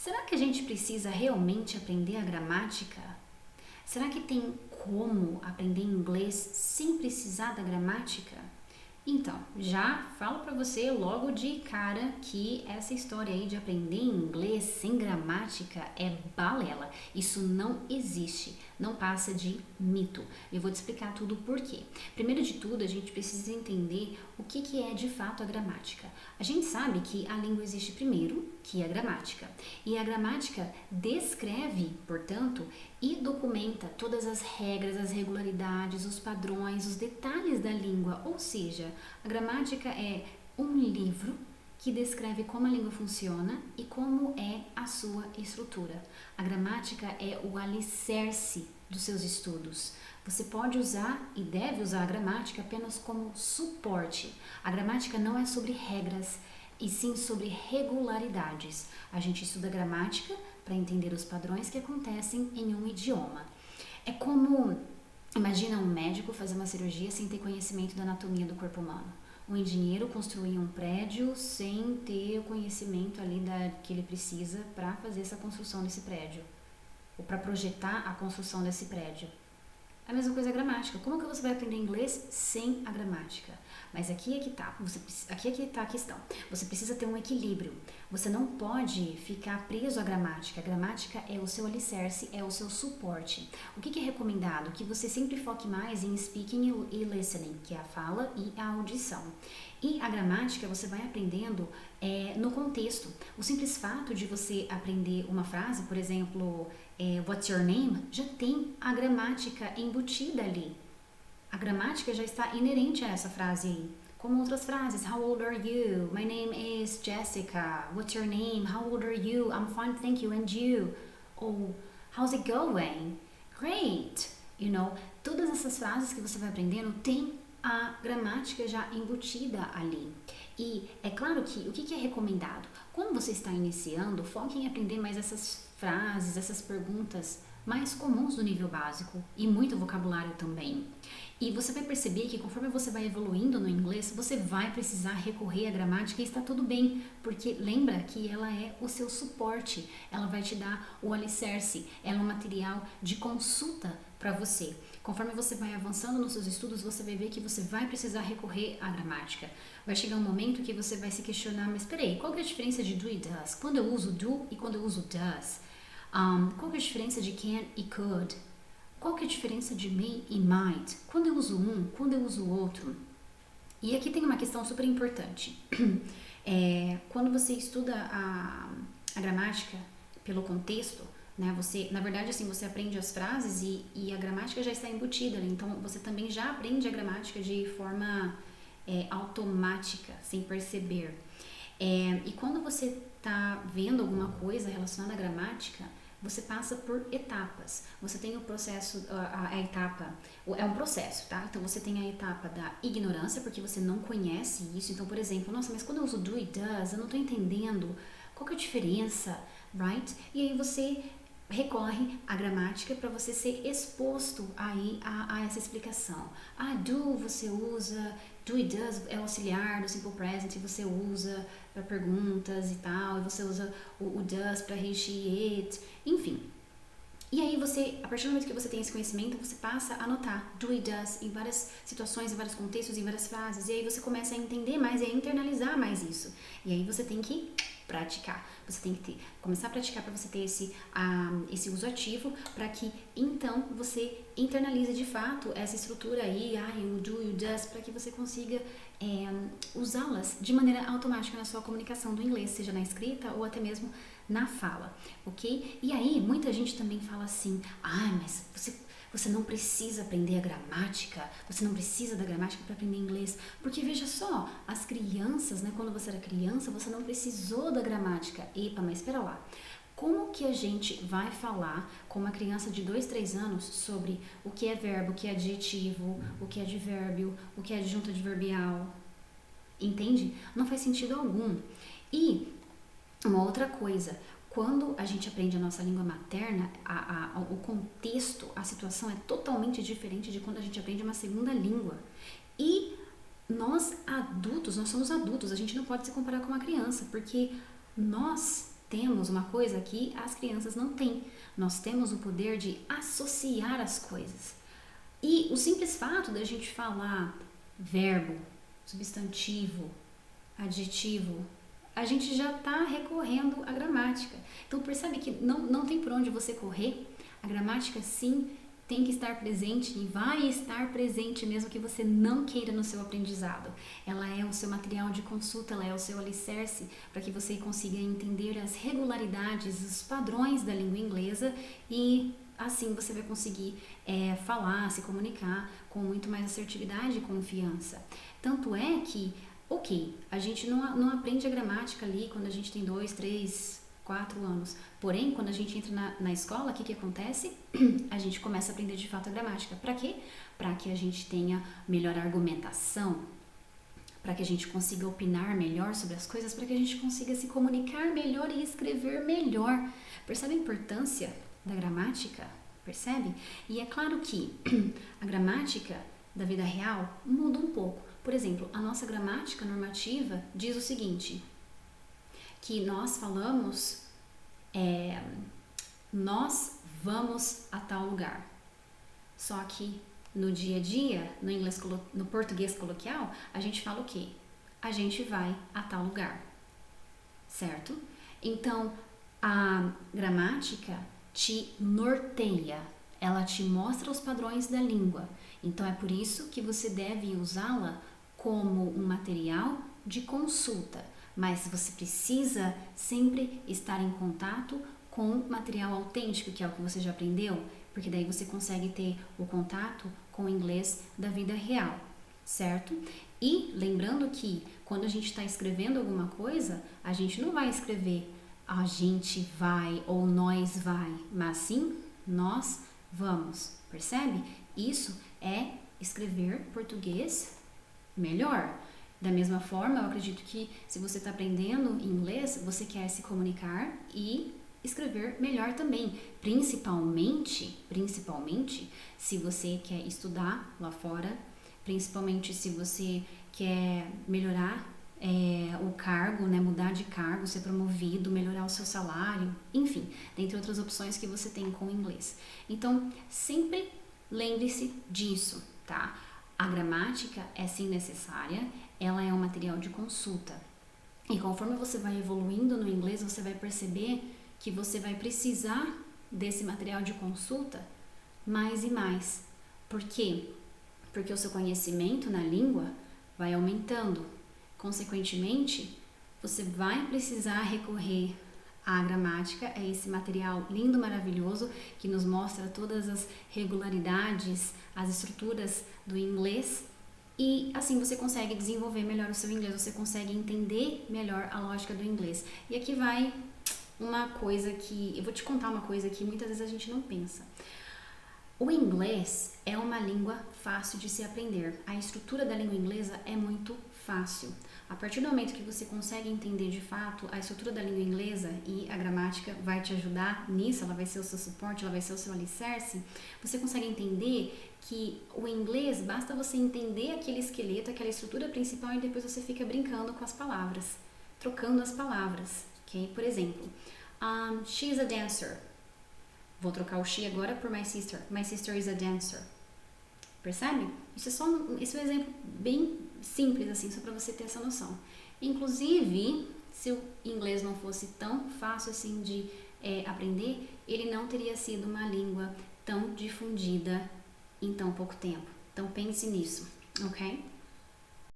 Será que a gente precisa realmente aprender a gramática? Será que tem como aprender inglês sem precisar da gramática? Então, já falo para você logo de cara que essa história aí de aprender inglês sem gramática é balela. Isso não existe, não passa de mito. Eu vou te explicar tudo por quê. Primeiro de tudo, a gente precisa entender o que é de fato a gramática. A gente sabe que a língua existe primeiro, que é a gramática. E a gramática descreve, portanto, e documenta todas as regras, as regularidades, os padrões, os detalhes da língua. Ou seja, a gramática é um livro que descreve como a língua funciona e como é a sua estrutura. A gramática é o alicerce dos seus estudos. Você pode usar e deve usar a gramática apenas como suporte. A gramática não é sobre regras, e sim sobre regularidades. A gente estuda gramática para entender os padrões que acontecem em um idioma. É como, imagina um médico fazer uma cirurgia sem ter conhecimento da anatomia do corpo humano. Um engenheiro construir um prédio sem ter o conhecimento ali que ele precisa para fazer essa construção desse prédio, ou para projetar a construção desse prédio. A mesma coisa é a gramática. Como que você vai aprender inglês sem a gramática? Mas aqui é que tá, aqui é que tá a questão. Você precisa ter um equilíbrio. Você não pode ficar preso à gramática. A gramática é o seu alicerce, é o seu suporte. O que é recomendado? Que você sempre foque mais em speaking e listening, que é a fala e a audição. E a gramática você vai aprendendo no contexto. O simples fato de você aprender uma frase, por exemplo, what's your name, já tem a gramática embutida ali. A gramática já está inerente a essa frase aí. Como outras frases, how old are you? My name is Jessica. What's your name? How old are you? I'm fine, thank you. And you? Ou how's it going? Great. You know, todas essas frases que você vai aprendendo tem a gramática já embutida ali. E é claro que o que é recomendado? Quando você está iniciando, foque em aprender mais essas frases, essas perguntas mais comuns do nível básico e muito vocabulário também. E você vai perceber que conforme você vai evoluindo no inglês, você vai precisar recorrer à gramática e está tudo bem, porque lembra que ela é o seu suporte, ela vai te dar o alicerce, ela é um material de consulta para você. Conforme você vai avançando nos seus estudos, você vai ver que você vai precisar recorrer à gramática. Vai chegar um momento que você vai se questionar, mas peraí, qual que é a diferença de do e does? Quando eu uso do e quando eu uso does? Qual que é a diferença de can e could? Qual que é a diferença de may e might? Quando eu uso um, quando eu uso o outro? E aqui tem uma questão super importante. Quando você estuda a gramática pelo contexto, né, na verdade, assim, você aprende as frases e a gramática já está embutida, né? Então você também já aprende a gramática de forma automática, sem perceber. E quando você está vendo alguma coisa relacionada à gramática, você passa por etapas. Você tem o processo, a etapa, é um processo, tá? Então você tem a etapa da ignorância, porque você não conhece isso. Então, por exemplo, nossa, mas quando eu uso do e does, eu não estou entendendo qual que é a diferença, right? E aí você recorre à gramática para você ser exposto aí a essa explicação. Do você usa, do e does é auxiliar do simple present, você usa para perguntas e tal, e você usa o does para he, she, it, enfim. E aí você, a partir do momento que você tem esse conhecimento, você passa a anotar do e does em várias situações, em vários contextos, em várias frases, e aí você começa a entender mais e a internalizar mais isso. E aí você tem que praticar. Você tem que começar a praticar para você ter esse uso ativo, para que então você internalize de fato essa estrutura aí, o do e o does, para que você consiga usá-las de maneira automática na sua comunicação do inglês, seja na escrita ou até mesmo na fala, ok? E aí muita gente também fala assim, mas você não precisa aprender a gramática, você não precisa da gramática para aprender inglês, porque veja só, as crianças, né, quando você era criança, você não precisou da gramática. Epa, mas espera lá, como que a gente vai falar com uma criança de 2, 3 anos sobre o que é verbo, o que é adjetivo, o que é advérbio, o que é adjunto adverbial? Entende? Não faz sentido algum. E uma outra coisa, quando a gente aprende a nossa língua materna, o contexto, a situação é totalmente diferente de quando a gente aprende uma segunda língua. E nós somos adultos, a gente não pode se comparar com uma criança, porque nós temos uma coisa que as crianças não têm. Nós temos o poder de associar as coisas. E o simples fato da gente falar verbo, substantivo, adjetivo, a gente já está recorrendo à gramática. Então percebe que não tem por onde você correr. A gramática sim tem que estar presente e vai estar presente mesmo que você não queira no seu aprendizado. Ela é o seu material de consulta, ela é o seu alicerce para que você consiga entender as regularidades, os padrões da língua inglesa e assim você vai conseguir falar, se comunicar com muito mais assertividade e confiança. Tanto é que, ok, a gente não aprende a gramática ali quando a gente tem 2, 3, 4 anos. Porém, quando a gente entra na escola, o que acontece? A gente começa a aprender de fato a gramática. Para quê? Para que a gente tenha melhor argumentação, para que a gente consiga opinar melhor sobre as coisas, para que a gente consiga se comunicar melhor e escrever melhor. Percebe a importância da gramática? Percebe? E é claro que a gramática da vida real muda um pouco. Por exemplo, a nossa gramática normativa diz o seguinte, que nós falamos, nós vamos a tal lugar. Só que no dia a dia, no português coloquial, a gente fala o quê? A gente vai a tal lugar, certo? Então, a gramática te norteia, ela te mostra os padrões da língua. Então, é por isso que você deve usá-la como um material de consulta. Mas você precisa sempre estar em contato com material autêntico, que é o que você já aprendeu, porque daí você consegue ter o contato com o inglês da vida real, certo? E lembrando que quando a gente está escrevendo alguma coisa, a gente não vai escrever a gente vai ou nós vai, mas sim nós vamos, percebe? Isso é escrever português melhor. Da mesma forma, eu acredito que se você está aprendendo inglês, você quer se comunicar e escrever melhor também, principalmente se você quer estudar lá fora, principalmente se você quer melhorar o cargo, né, mudar de cargo, ser promovido, melhorar o seu salário, enfim, dentre outras opções que você tem com o inglês. Então, sempre lembre-se disso, tá? A gramática é sim necessária, ela é um material de consulta. E conforme você vai evoluindo no inglês, você vai perceber que você vai precisar desse material de consulta mais e mais. Por quê? Porque o seu conhecimento na língua vai aumentando. Consequentemente, você vai precisar recorrer à gramática, é esse material lindo, maravilhoso, que nos mostra todas as regularidades, as estruturas do inglês, e assim você consegue desenvolver melhor o seu inglês, você consegue entender melhor a lógica do inglês. E aqui vai uma coisa que, eu vou te contar uma coisa que muitas vezes a gente não pensa. O inglês é uma língua fácil de se aprender. A estrutura da língua inglesa é muito fácil. A partir do momento que você consegue entender de fato a estrutura da língua inglesa e a gramática vai te ajudar nisso, ela vai ser o seu suporte, ela vai ser o seu alicerce, você consegue entender que o inglês, basta você entender aquele esqueleto, aquela estrutura principal e depois você fica brincando com as palavras, trocando as palavras, ok? Por exemplo, she's a dancer. Vou trocar o she agora por my sister. My sister is a dancer. Percebe? Isso é um exemplo bem simples, assim, só para você ter essa noção. Inclusive, se o inglês não fosse tão fácil assim de aprender, ele não teria sido uma língua tão difundida em tão pouco tempo. Então pense nisso, ok?